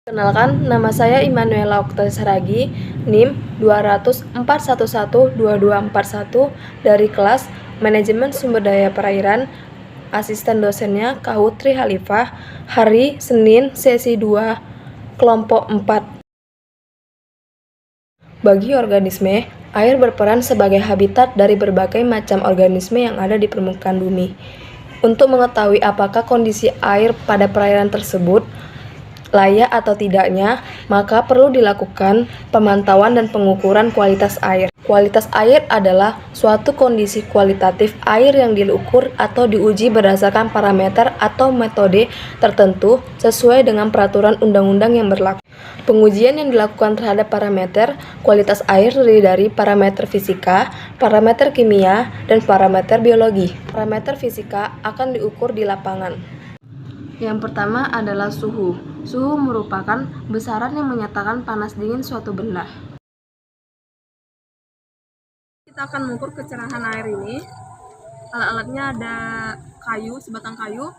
Kenalkan, nama saya Immanuela Okta Saragi, NIM 204112241 dari kelas Manajemen Sumber Daya Perairan, asisten dosennya Kahut Tri Khalifah, hari Senin, sesi 2, kelompok 4. Bagi organisme, air berperan sebagai habitat dari berbagai macam organisme yang ada di permukaan bumi. Untuk mengetahui apakah kondisi air pada perairan tersebut layak atau tidaknya, maka perlu dilakukan pemantauan dan pengukuran kualitas air. Kualitas air adalah suatu kondisi kualitatif air yang diukur atau diuji berdasarkan parameter atau metode tertentu sesuai dengan peraturan undang-undang yang berlaku. Pengujian yang dilakukan terhadap parameter kualitas air terdiri dari parameter fisika, parameter kimia, dan parameter biologi. Parameter fisika akan diukur di lapangan. Yang pertama adalah suhu. Suhu merupakan besaran yang menyatakan panas dingin suatu benda. Kita akan mengukur kecerahan air ini. Alat-alatnya ada kayu, sebatang kayu,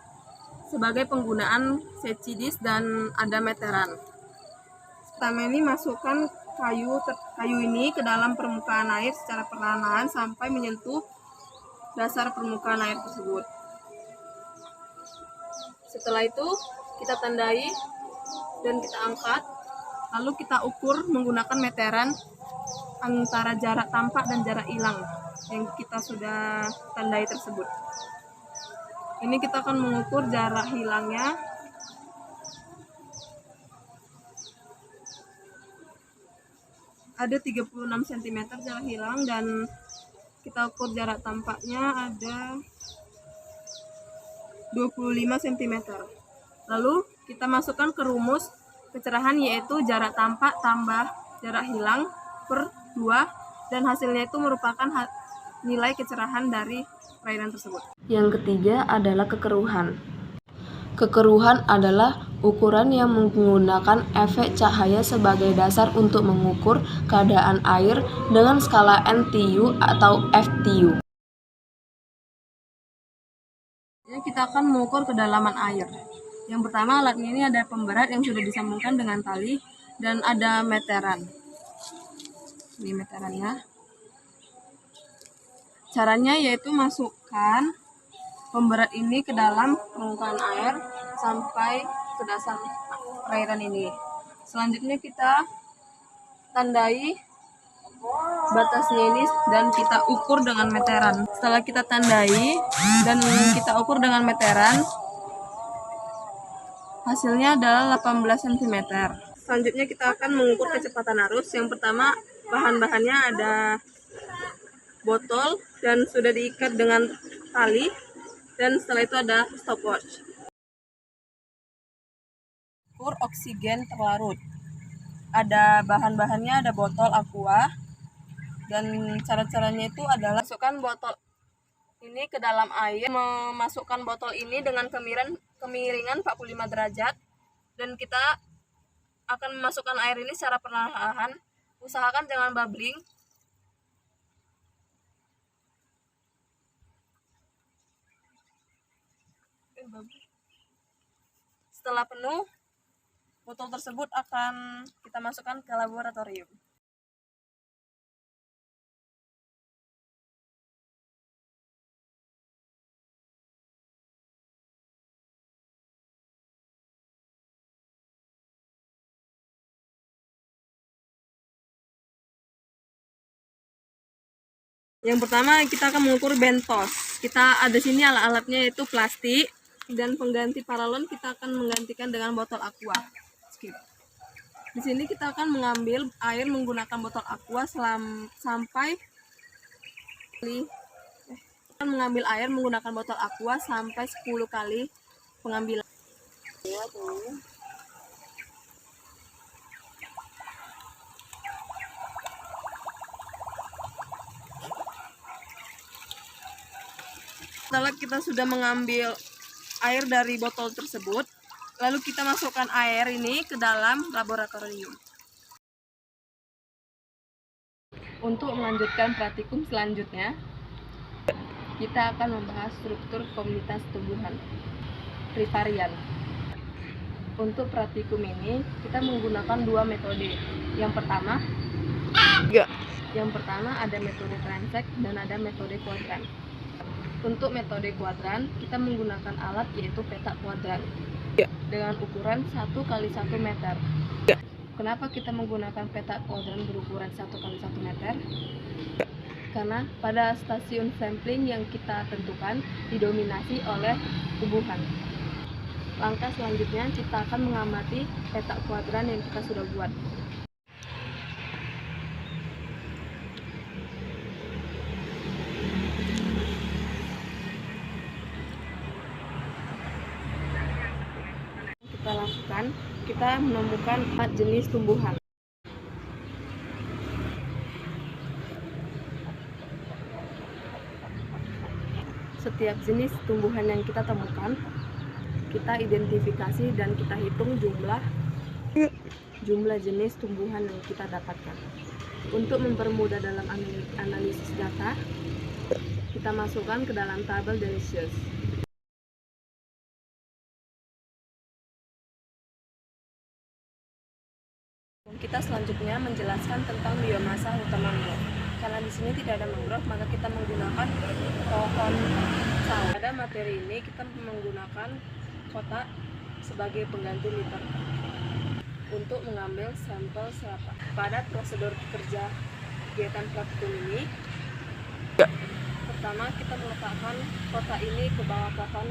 sebagai penggunaan secidis dan ada meteran. Pertama ini masukkan kayu ini ke dalam permukaan air secara perlahan-lahan sampai menyentuh dasar permukaan air tersebut. Setelah itu kita tandai dan kita angkat, lalu kita ukur menggunakan meteran antara jarak tampak dan jarak hilang yang kita sudah tandai tersebut. Ini kita akan mengukur jarak hilangnya ada 36 cm jarak hilang, dan kita ukur jarak tampaknya ada 25 cm. Lalu kita masukkan ke rumus kecerahan, yaitu jarak tampak tambah jarak hilang per 2, dan hasilnya itu merupakan nilai kecerahan dari perairan tersebut. Yang ketiga adalah kekeruhan. Kekeruhan adalah ukuran yang menggunakan efek cahaya sebagai dasar untuk mengukur keadaan air dengan skala NTU atau FTU. Kita akan mengukur kedalaman air. Yang pertama, alatnya ini ada pemberat yang sudah disambungkan dengan tali dan ada meteran. Ini meterannya. Caranya yaitu masukkan pemberat ini ke dalam permukaan air sampai ke dasar perairan ini. Selanjutnya kita tandai batasnya ini dan kita ukur dengan meteran. Setelah kita tandai dan kita ukur dengan meteran, hasilnya adalah 18 cm. Selanjutnya kita akan mengukur kecepatan arus. Yang pertama, bahan-bahannya ada botol dan sudah diikat dengan tali, dan setelah itu ada stopwatch. Ukur oksigen terlarut. Ada bahan-bahannya, ada botol aqua, dan cara-caranya itu adalah masukkan botol ini ke dalam air, memasukkan botol ini dengan kemiringan 45 derajat, dan kita akan memasukkan air ini secara perlahan. Usahakan jangan bubbling. Setelah penuh, botol tersebut akan kita masukkan ke laboratorium. Yang pertama kita akan mengukur bentos. Kita ada sini alat-alatnya, yaitu plastik, dan pengganti paralon kita akan menggantikan dengan botol aqua. Di sini kita akan mengambil air menggunakan botol aqua sampai 10 kali pengambilan. Setelah kita sudah mengambil air dari botol tersebut, lalu kita masukkan air ini ke dalam laboratorium. Untuk melanjutkan praktikum selanjutnya, kita akan membahas struktur komunitas tumbuhan riparian. Untuk praktikum ini kita menggunakan dua metode. Yang pertama ada metode transek dan ada metode kuadran. Untuk metode kuadran kita menggunakan alat yaitu peta kuadran dengan ukuran 1 kali 1 meter. Kenapa kita menggunakan peta kuadran berukuran 1 kali 1 meter? Karena pada stasiun sampling yang kita tentukan didominasi oleh tumbuhan. Langkah selanjutnya kita akan mengamati peta kuadran yang kita sudah buat. Kita lakukan, kita menemukan 4 jenis tumbuhan. Setiap jenis tumbuhan yang kita temukan, kita identifikasi dan kita hitung jumlah jenis tumbuhan yang kita dapatkan. Untuk mempermudah dalam analisis data, kita masukkan ke dalam tabel delicious. Kita selanjutnya menjelaskan tentang biomasa hutan mangrove. Karena di sini tidak ada mangrove, maka kita menggunakan pohon sawo. Pada materi ini kita menggunakan kotak sebagai pengganti liter untuk mengambil sampel serata. Pada prosedur kerja kegiatan praktikum ini, pertama kita meletakkan kotak ini ke bawah pohon.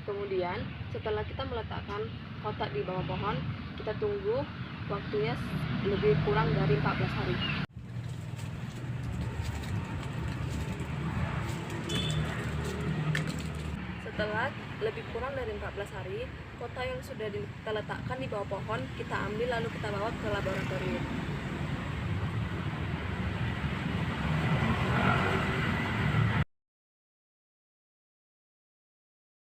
Kemudian setelah kita meletakkan kotak di bawah pohon, kita tunggu waktunya lebih kurang dari 14 hari. Setelah lebih kurang dari 14 hari, kotak yang sudah kita letakkan di bawah pohon kita ambil lalu kita bawa ke laboratorium.